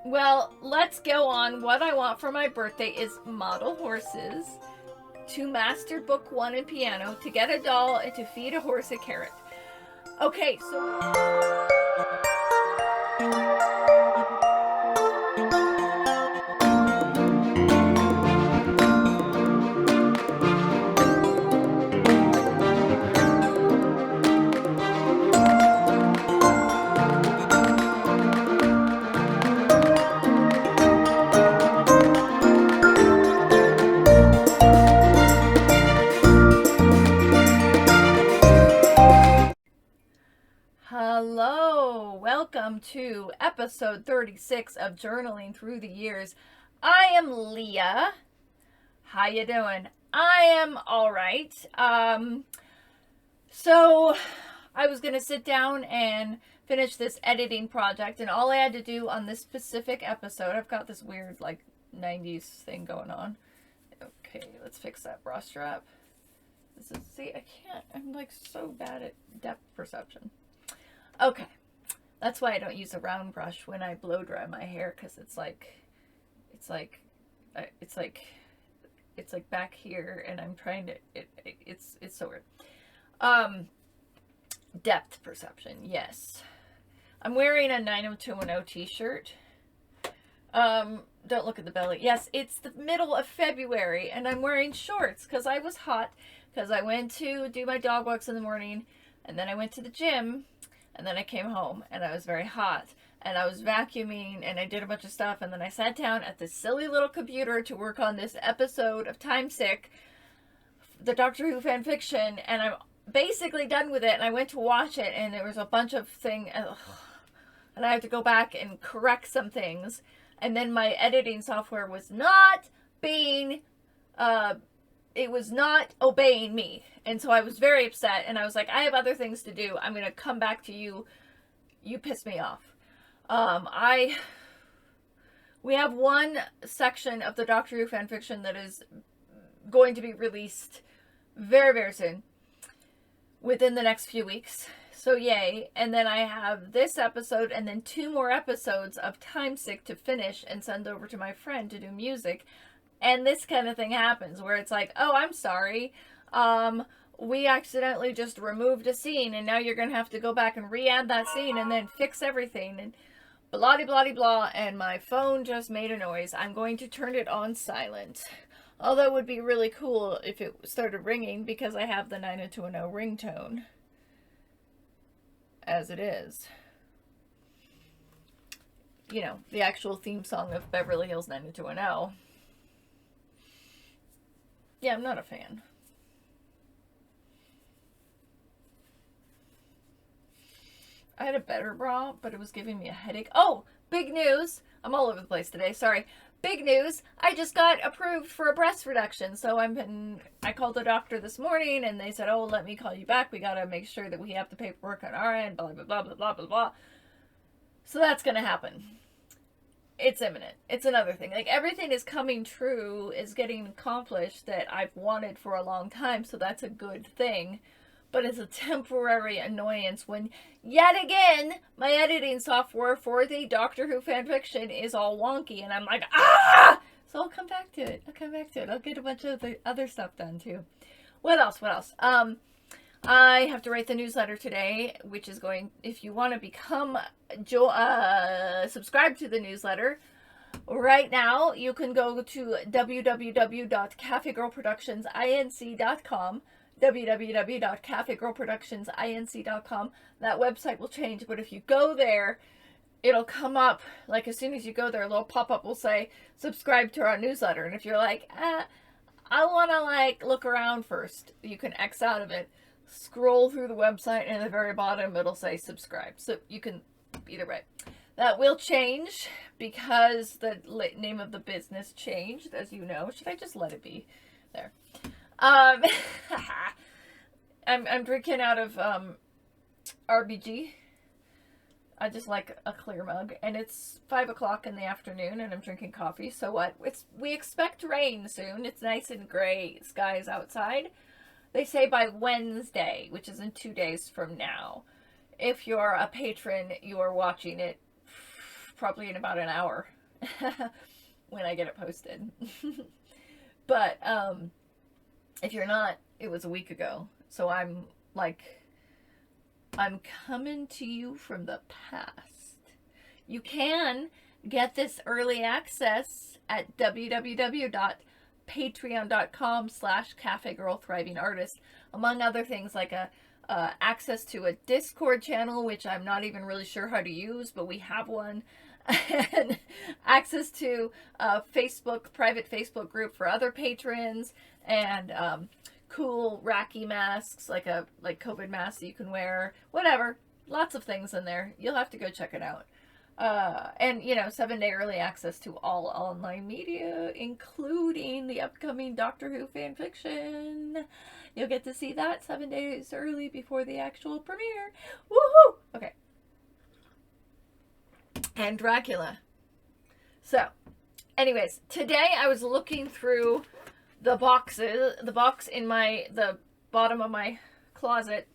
Well, let's go on. What I want for my birthday is model horses, to master book one in piano, to get a doll, and to feed a horse a carrot. Okay, so... Hello, welcome to episode 36 of Journaling Through the Years. I am Leah. How you doing? I am all right. So I was gonna sit down and finish this editing project, and all I had to do on this specific episode, I've got this weird like 90s thing going on. Okay, let's fix that bra strap. See, I can't. I'm like so bad at depth perception. Okay, that's why I don't use a round brush when I blow dry my hair, because it's like back here, and I'm trying to. It's so weird. Depth perception, yes. I'm wearing a 90210 t-shirt. Don't look at the belly. Yes, it's the middle of February, and I'm wearing shorts because I was hot, because I went to do my dog walks in the morning, and then I went to the gym. And then I came home, and I was very hot, and I was vacuuming, and I did a bunch of stuff, and then I sat down at this silly little computer to work on this episode of Time Sick, the Doctor Who fan fiction, and I'm basically done with it, and I went to watch it, and there was a bunch of things, and I had to go back and correct some things, and then my editing software was not being, it was not obeying me. And so I was very upset, and I was like, I have other things to do. I'm going to come back to you. You pissed me off. We have one section of the Doctor Who fanfiction that is going to be released very, very soon, within the next few weeks. So yay. And then I have this episode and then 2 more episodes of Time Sick to finish and send over to my friend to do music. And this kind of thing happens where it's like, oh, I'm sorry. We accidentally just removed a scene, and now you're going to have to go back and re-add that scene and then fix everything, and blah, blah, blah, blah, and my phone just made a noise. I'm going to turn it on silent. Although it would be really cool if it started ringing, because I have the 90210 ringtone as it is. You know, the actual theme song of Beverly Hills 90210. Yeah, I'm not a fan. I had a better bra, but it was giving me a headache. Oh, big news. I'm all over the place today. Sorry. Big news. I just got approved for a breast reduction. So I called the doctor this morning, and they said, oh, let me call you back. We got to make sure that we have the paperwork on our end, blah, blah, blah, blah, blah, blah, blah. So that's going to happen. It's imminent. It's another thing. Like, everything is coming true, is getting accomplished that I've wanted for a long time. So that's a good thing. But it's a temporary annoyance when, yet again, my editing software for the Doctor Who fanfiction is all wonky, and I'm like, ah! So I'll come back to it. I'll get a bunch of the other stuff done, too. What else? I have to write the newsletter today, which is going, if you want to become, subscribe to the newsletter, right now, you can go to www.cafegirlproductionsinc.com, www.cafegirlproductionsinc.com. That website will change, but if you go there, it'll come up, like as soon as you go there, a little pop-up will say, subscribe to our newsletter. And if you're like, I want to like look around first, you can X out of it, scroll through the website, and at the very bottom, it'll say subscribe. So you can, either way. That will change because the name of the business changed, as you know. Should I just let it be? There. I'm drinking out of RBG. I just like a clear mug, and it's 5 o'clock in the afternoon, and I'm drinking coffee. So what? We expect rain soon. It's nice and gray skies outside. They say by Wednesday, which is in 2 days from now. If you're a patron, you are watching it probably in about an hour when I get it posted. But if you're not, it was a week ago. So I'm coming to you from the past. You can get this early access at www.patreon.com/CafeGirl Thriving Artist, among other things like access to a Discord channel, which I'm not even really sure how to use, but we have one, and access to a private Facebook group for other patrons, and cool racky masks, like COVID masks that you can wear, whatever. Lots of things in there. You'll have to go check it out. And 7-day early access to all online media, including the upcoming Doctor Who fanfiction. You'll get to see that 7 days early before the actual premiere. Woohoo! Okay. And Dracula. So, anyways, today I was looking through the box in the bottom of my closet.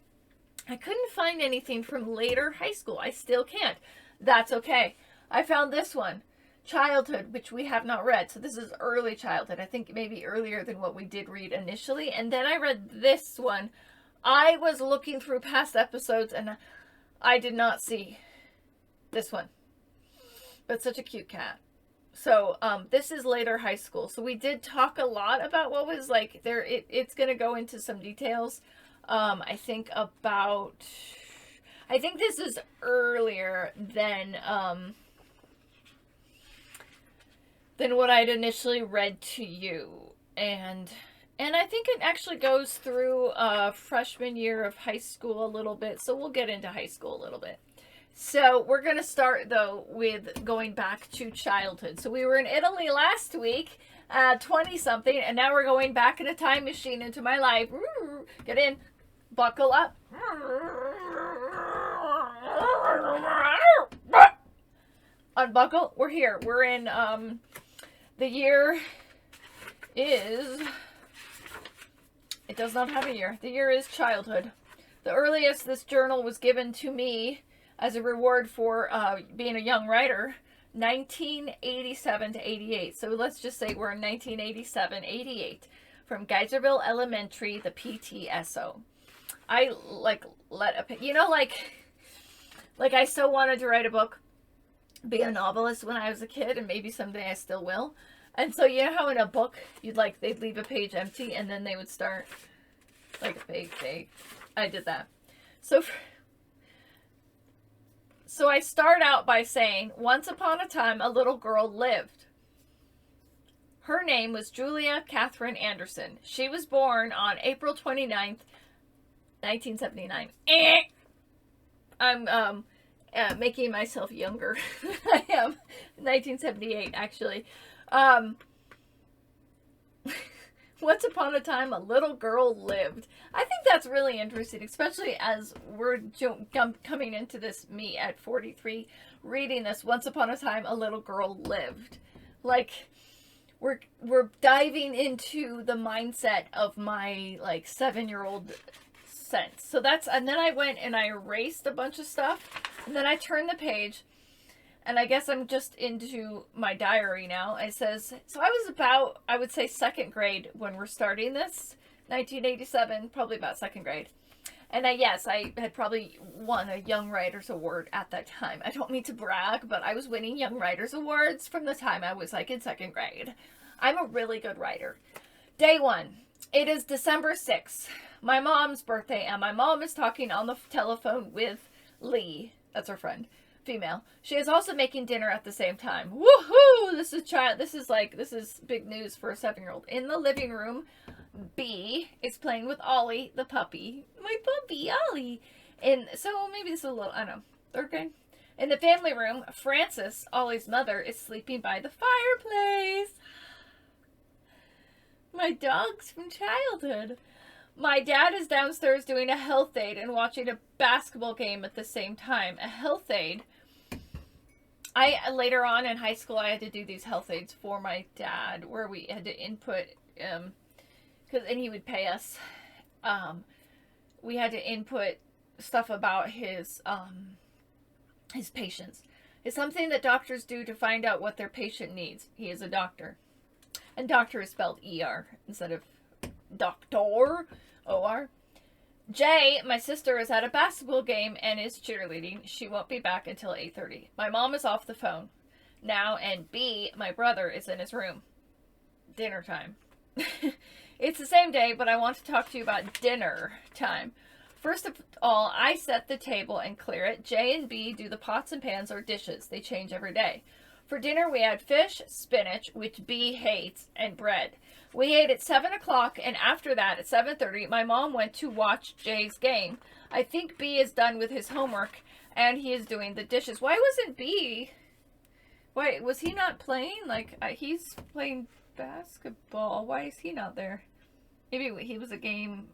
I couldn't find anything from later high school. I still can't. That's okay. I found this one, Childhood, which we have not read. So this is early childhood. I think maybe earlier than what we did read initially. And then I read this one. I was looking through past episodes and I did not see this one. But such a cute cat. So this is later high school. So we did talk a lot about what was like there. It's going to go into some details. I think this is earlier than what I'd initially read to you, and I think it actually goes through freshman year of high school a little bit. So we'll get into high school a little bit. So we're gonna start though with going back to childhood. So we were in Italy last week, 20-something, and now we're going back in a time machine into my life. Get in, buckle up. Unbuckle. We're here. We're in the year is, it does not have a year. The year is childhood. The earliest this journal was given to me as a reward for being a young writer, 1987 to 88. So let's just say we're in 1987, 88, from Geyserville Elementary, the PTSO. I I so wanted to write a book, be a novelist when I was a kid, and maybe someday I still will. And so you know how in a book they'd leave a page empty and then they would start like a fake. I did that. So I start out by saying, once upon a time, a little girl lived. Her name was Julia Catherine Anderson. She was born on April 29th, 1979. I'm making myself younger. I am. 1978, actually. Once upon a time, a little girl lived. I think that's really interesting, especially as we're coming into this, me at 43, reading this. Once upon a time, a little girl lived. Like, we're diving into the mindset of my 7-year-old sense. So and then I went and I erased a bunch of stuff, and then I turned the page, and I guess I'm just into my diary now. It says, so I was about, I would say, second grade when we're starting this, 1987, probably about second grade. And I had probably won a Young Writers Award at that time. I don't mean to brag, but I was winning Young Writers Awards from the time I was in second grade. I'm a really good writer. Day one. It is December 6th, my mom's birthday, and my mom is talking on the telephone with Lee. That's her friend. Female. She is also making dinner at the same time. Woohoo! This is big news for a 7-year-old. In the living room, B is playing with Ollie, the puppy. My puppy, Ollie. And so maybe this is a little, I don't know, third grade. In the family room, Frances, Ollie's mother, is sleeping by the fireplace. My dogs from childhood. My dad is downstairs doing a health aid and watching a basketball game at the same time. A health aid. Later on in high school, I had to do these health aids for my dad, where we had to input, and he would pay us. We had to input stuff about his patients. It's something that doctors do to find out what their patient needs. He is a doctor. And doctor is spelled E-R instead of doctor, O-R. Jay, my sister, is at a basketball game and is cheerleading. She won't be back until 8:30. My mom is off the phone now, and B, my brother, is in his room. Dinner time. It's the same day, but I want to talk to you about dinner time. First of all, I set the table and clear it. J and B do the pots and pans or dishes. They change every day. For dinner, we had fish, spinach, which B hates, and bread. We ate at 7 o'clock, and after that, at 7:30, my mom went to watch Jay's game. I think B is done with his homework, and he is doing the dishes. Why wasn't B... Why, was he not playing? Like, he's playing basketball. Why is he not there? Maybe he was a game...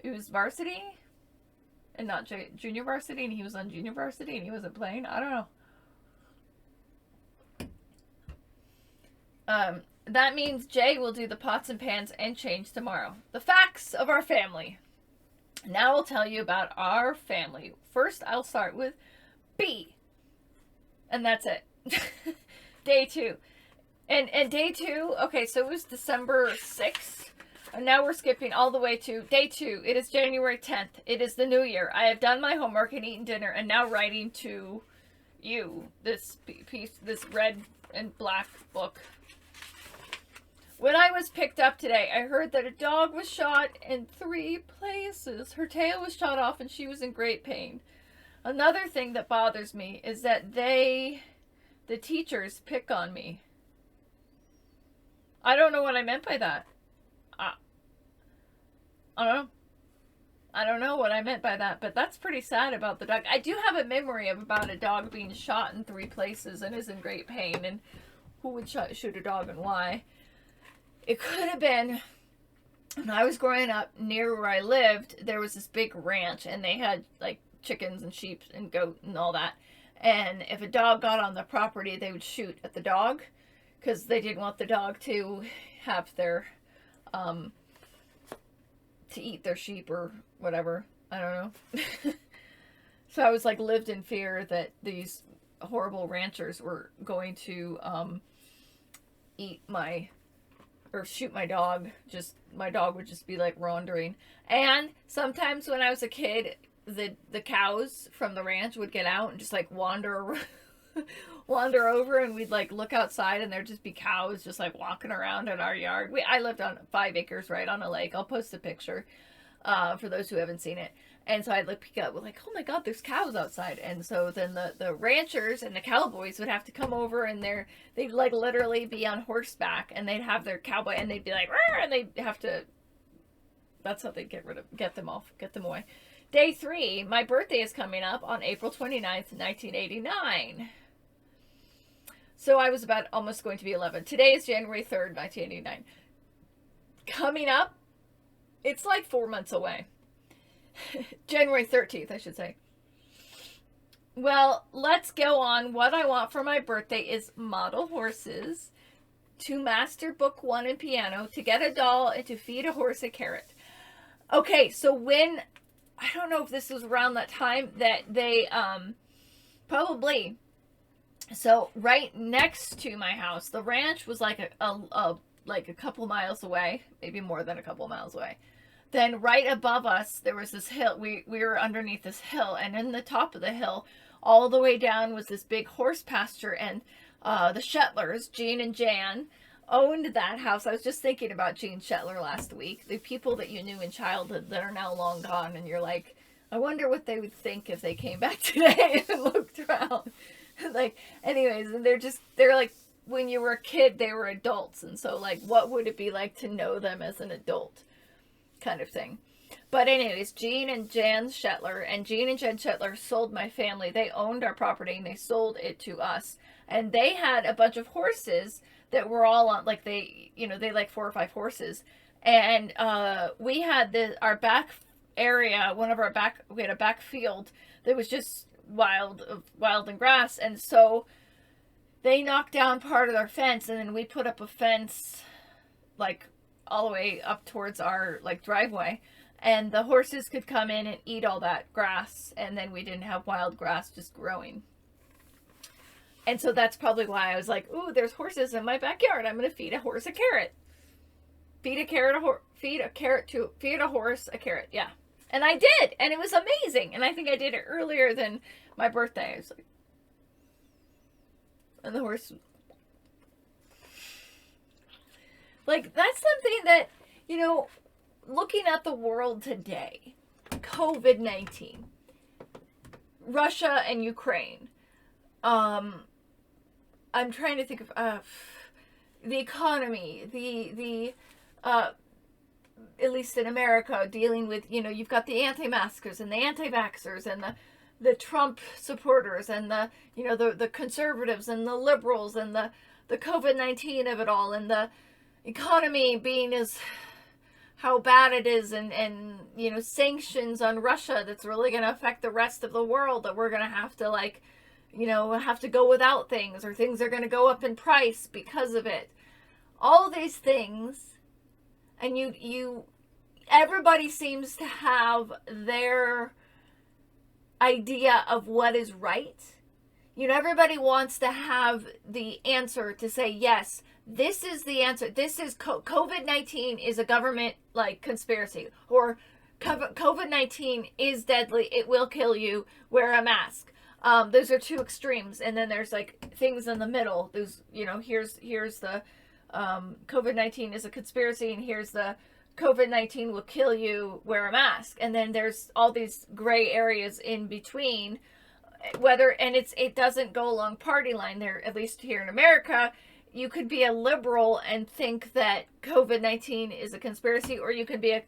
It was varsity? And not junior varsity, and he was on junior varsity, and he wasn't playing? I don't know. That means Jay will do the pots and pans and change tomorrow. The facts of our family. Now I'll tell you about our family. First, I'll start with B. And that's it. Day 2. And day 2, okay, so it was December 6th. And now we're skipping all the way to day 2. It is January 10th. It is the new year. I have done my homework and eaten dinner and now writing to you this piece, this red and black book. When I was picked up today, I heard that a dog was shot in 3 places. Her tail was shot off and she was in great pain. Another thing that bothers me is that the teachers, pick on me. I don't know what I meant by that. I don't know. I don't know what I meant by that, but that's pretty sad about the dog. I do have a memory of about a dog being shot in 3 places and is in great pain, and who would shoot a dog and why. It could have been, when I was growing up near where I lived, there was this big ranch, and they had, like, chickens and sheep and goat and all that. And if a dog got on the property, they would shoot at the dog, because they didn't want the dog to have their, to eat their sheep or whatever. I don't know. So I was, like, lived in fear that these horrible ranchers were going to, eat my... or shoot my dog. Just, my dog would just be like wandering. And sometimes when I was a kid, the cows from the ranch would get out and just like wander over, and we'd like look outside and there'd just be cows just like walking around in our yard. I lived on 5 acres right on a lake. I'll post a picture for those who haven't seen it. And so I'd look up, like, oh my God, there's cows outside. And so then the ranchers and the cowboys would have to come over, and they'd like literally be on horseback, and they'd have their cowboy, and they'd be like, "Rrr!" And they'd have to, that's how they'd get them away. Day 3, my birthday is coming up on April 29th, 1989. So I was about almost going to be 11. Today is January 3rd, 1989. Coming up, it's like 4 months away. January 13th, I should say. Well, let's go on. What I want for my birthday is model horses, to master book 1 in piano, to get a doll, and to feed a horse a carrot. Okay, so when, I don't know if this was around that time that they, probably, so right next to my house, the ranch was like a couple miles away, maybe more than a couple miles away. Then right above us, there was this hill. We were underneath this hill, and in the top of the hill, all the way down, was this big horse pasture, and the Shetlers, Jean and Jan, owned that house. I was just thinking about Jean Shetler last week. The people that you knew in childhood that are now long gone, and you're like, I wonder what they would think if they came back today and looked around. Like, anyways, and they're like, when you were a kid, they were adults, and so, like, what would it be like to know them as an adult? Kind of thing. But anyways, Jean and Jan Shetler, and Jean and Jan Shetler sold my family. They owned our property, and they sold it to us. And they had a bunch of horses that were all on, like, they like 4 or 5 horses. And we had our back area, we had a back field that was just wild and grass. And so they knocked down part of their fence, and then we put up a fence, like, all the way up towards our, like, driveway. and the horses could come in and eat all that grass, and then we didn't have wild grass just growing. And so that's probably why I was like, ooh, there's horses in my backyard. I'm going to feed a horse a carrot. Feed a horse a carrot. Yeah. And I did. And it was amazing. And I think I did it earlier than my birthday. I was like, and the horse. Like, that's something that, you know, looking at the world today, COVID-19, Russia and Ukraine, I'm trying to think of the economy, the at least in America, dealing with, you know, you've got the anti-maskers and the anti-vaxxers and the Trump supporters and the, you know, the conservatives and the liberals and the COVID-19 of it all, and the economy being as how bad it is, and you know, sanctions on Russia that's really going to affect the rest of the world, that we're going to have to, like, you know, have to go without things, or things are going to go up in price because of it. All these things, and everybody seems to have their idea of what is right. You know, everybody wants to have the answer to say, yes, this is the answer. This is COVID-19 is a government, like, conspiracy, or COVID-19 is deadly. It will kill you. Wear a mask. Those are two extremes, and then there's, like, things in the middle. There's, you know, here's the COVID-19 is a conspiracy, and here's the COVID-19 will kill you, wear a mask. And then there's all these gray areas in between, and it doesn't go along party line there, at least here in America. You could be a liberal and think that COVID-19 is a conspiracy, or you could be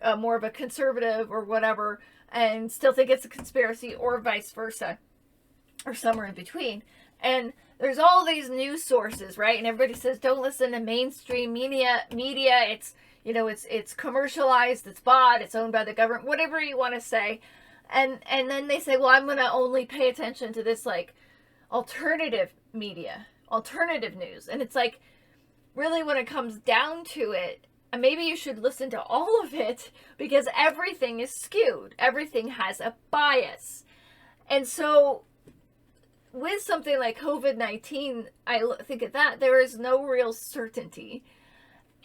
a more of a conservative or whatever and still think it's a conspiracy, or vice versa, or somewhere in between. And there's all these news sources, right? And everybody says, don't listen to mainstream media. It's, you know, it's commercialized, it's bought, it's owned by the government, whatever you want to say. And then they say, well, I'm going to only pay attention to this, like, alternative media, alternative news. And it's like, really, when it comes down to it, maybe you should listen to all of it, because everything is skewed. Everything has a bias. And so with something like COVID-19, I think of that, there is no real certainty.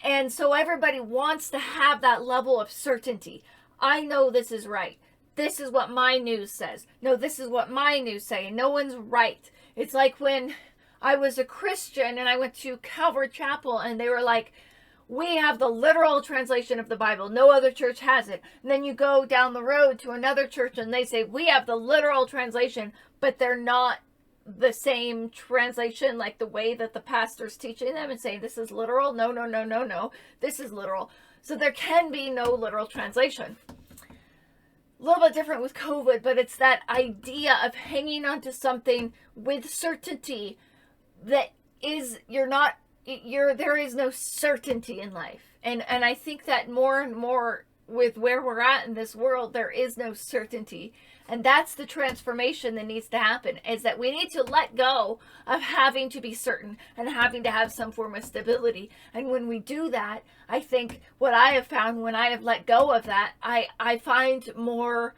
And so everybody wants to have that level of certainty. I know this is right. This is what my news says. No, this is what my news say. No one's right. It's like when I was a Christian and I went to Calvary Chapel, and they were like, we have the literal translation of the Bible. No other church has it. And then you go down the road to another church and they say, we have the literal translation, but they're not the same translation, like the way that the pastor's teaching them and saying this is literal. No. This is literal. So there can be no literal translation. A little bit different with COVID, but it's that idea of hanging on to something with certainty that is, there is no certainty in life. And I think that more and more with where we're at in this world, there is no certainty. And that's the transformation that needs to happen, is that we need to let go of having to be certain and having to have some form of stability. And when we do that, I think what I have found when I have let go of that, I find more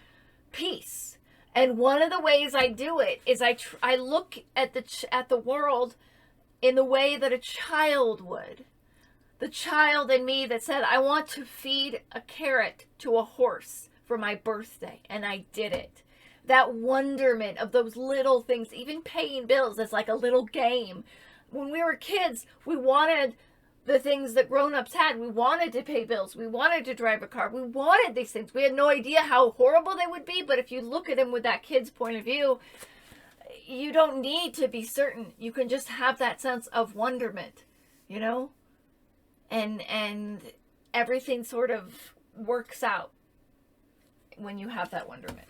peace. And one of the ways I do it is I look at the world in the way that a child would. The child in me that said, I want to feed a carrot to a horse for my birthday, and I did it. That wonderment of those little things, even paying bills, is like a little game. When we were kids, we wanted the things that grown-ups had. We wanted to pay bills. We wanted to drive a car. We wanted these things. We had no idea how horrible they would be, but if you look at them with that kid's point of view, you don't need to be certain. You can just have that sense of wonderment, you know? And everything sort of works out when you have that wonderment,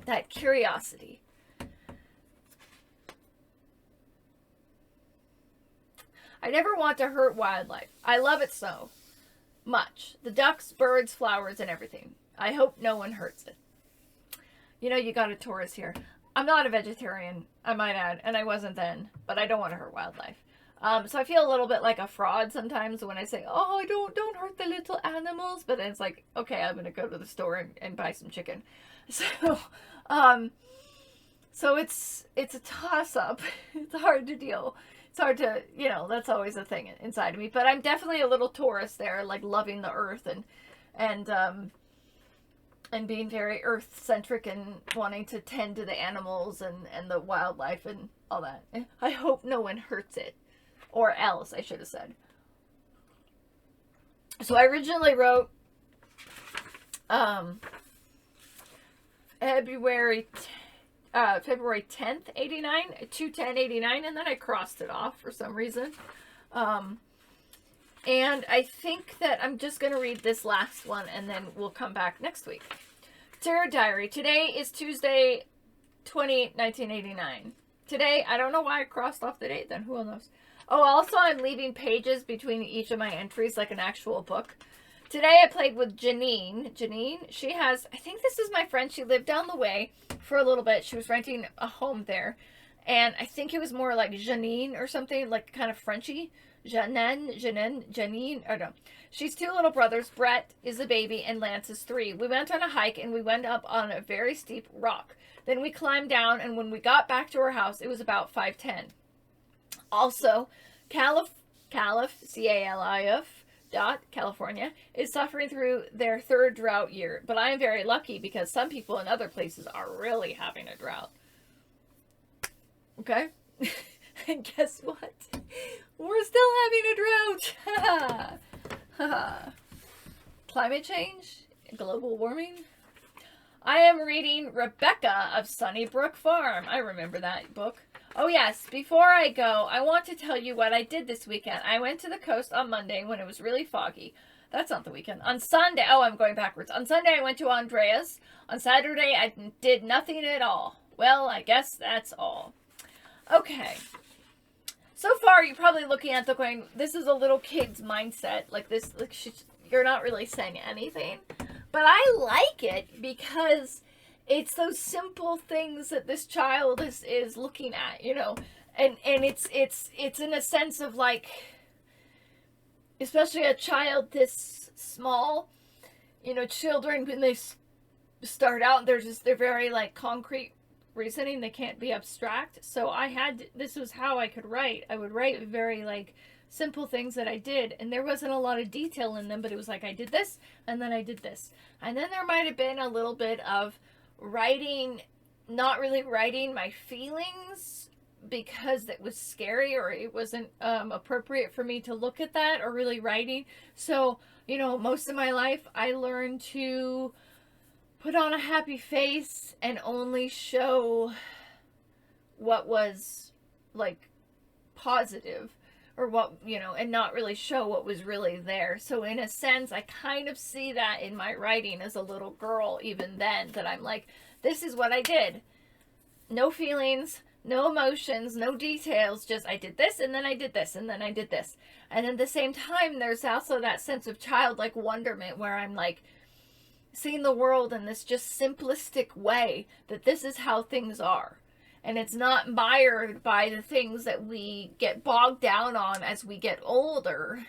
that curiosity. I never want to hurt wildlife. I love it so much. The ducks, birds, flowers, and everything. I hope no one hurts it. You know, you got a Taurus here. I'm not a vegetarian, I might add, and I wasn't then, but I don't want to hurt wildlife. So I feel a little bit like a fraud sometimes when I say, "Oh, don't hurt the little animals," but then it's like, okay, I'm gonna go to the store and buy some chicken. So, um, so it's a toss up. It's hard to deal. It's hard to, that's always a thing inside of me. But I'm definitely a little Taurus there, like loving the earth and and being very earth centric and wanting to tend to the animals and the wildlife and all that. I hope no one hurts it. Or else, I should have said. So I originally wrote February 10th, 89, 2/10/89, and then I crossed it off for some reason. And I think that I'm just going to read this last one, and then we'll come back next week. Tarot Diary. Today is Tuesday, 1989. Today, I don't know why I crossed off the date then. Who knows? Oh, also, I'm leaving pages between each of my entries, like an actual book. Today, I played with Janine. Janine, she has, I think this is my friend. She lived down the way for a little bit. She was renting a home there. And I think it was more like Janine or something, like kind of Frenchy. Janine, I don't know. She's 2 little brothers. Brett is a baby and Lance is 3. We went on a hike and we went up on a very steep rock. Then we climbed down, and when we got back to our house, it was about 5:10. Also, Calif, C-A-L-I-F, California, is suffering through their 3rd drought year. But I am very lucky because some people in other places are really having a drought. Okay? And guess what? We're still having a drought. Climate change? Global warming? I am reading Rebecca of Sunnybrook Farm. I remember that book. Oh yes, before I go, I want to tell you what I did this weekend. I went to the coast on Monday when it was really foggy. That's not the weekend. On Sunday, I'm going backwards. On Sunday, I went to Andrea's. On Saturday, I did nothing at all. Well, I guess that's all. Okay. So far, you're probably looking at the going, this is a little kid's mindset. Like this, you're not really saying anything. But I like it because it's those simple things that this child is looking at, and it's in a sense of like, especially a child this small, children when they start out, they're very like concrete reasoning. They can't be abstract. So this was how I could write. I would write very like simple things that I did, and there wasn't a lot of detail in them, but it was like I did this and then I did this, and then there might have been a little bit of writing, not really writing my feelings because it was scary or it wasn't appropriate for me to look at that, or really writing. So most of my life I learned to put on a happy face and only show what was like positive, or what, and not really show what was really there. So in a sense, I kind of see that in my writing as a little girl, even then, that I'm like, this is what I did. No feelings, no emotions, no details, just I did this, and then I did this, and then I did this. And at the same time, there's also that sense of childlike wonderment where I'm like, seeing the world in this just simplistic way, that this is how things are. And it's not mired by the things that we get bogged down on as we get older.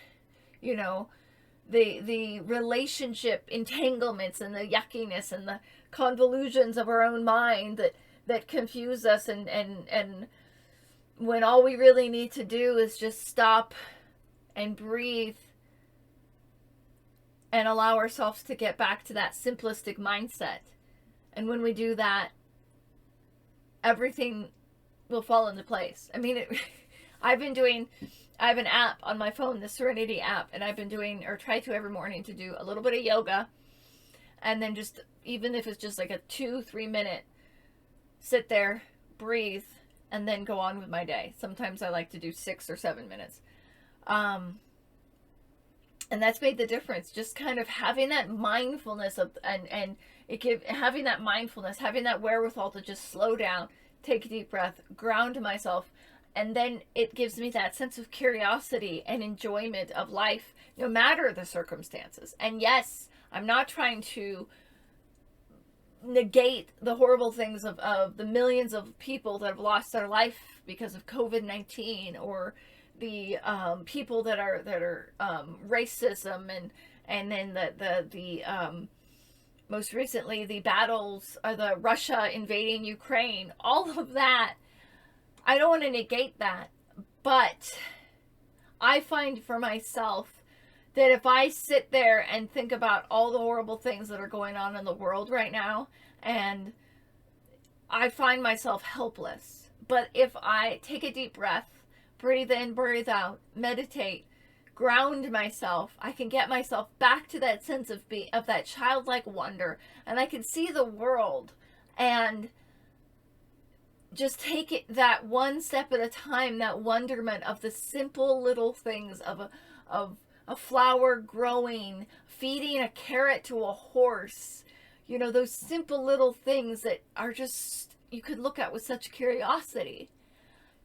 The relationship entanglements and the yuckiness and the convolutions of our own mind that confuse us, and when all we really need to do is just stop and breathe and allow ourselves to get back to that simplistic mindset. And when we do that, everything will fall into place. I mean, I have an app on my phone, the Serenity app, and I've been doing, or try to every morning, to do a little bit of yoga, and then just, even if it's just like a 2-3 minute, sit there, breathe, and then go on with my day. Sometimes I like to do 6 or 7 minutes. And that's made the difference. Just kind of having that mindfulness having that mindfulness, having that wherewithal to just slow down, take a deep breath, ground myself, and then it gives me that sense of curiosity and enjoyment of life, no matter the circumstances. And yes, I'm not trying to negate the horrible things of the millions of people that have lost their life because of COVID-19, or the people that are racism, and then the most recently the battles, the Russia invading Ukraine, all of that. I don't want to negate that, but I find for myself that if I sit there and think about all the horrible things that are going on in the world right now, and I find myself helpless. But if I take a deep breath, breathe in, breathe out, meditate, ground myself, I can get myself back to that sense of that childlike wonder, and I can see the world and just take it that one step at a time, that wonderment of the simple little things of a flower growing, feeding a carrot to a horse. You know, those simple little things that are just, you could look at with such curiosity.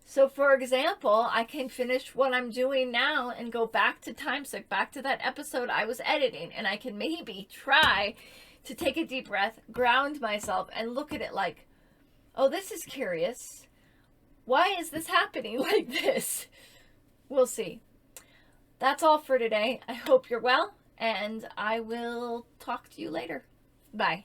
So, for example, I can finish what I'm doing now and go back to Timesick, back to that episode I was editing, and I can maybe try to take a deep breath, ground myself, and look at it like, oh, this is curious. Why is this happening like this? We'll see. That's all for today. I hope you're well, and I will talk to you later. Bye.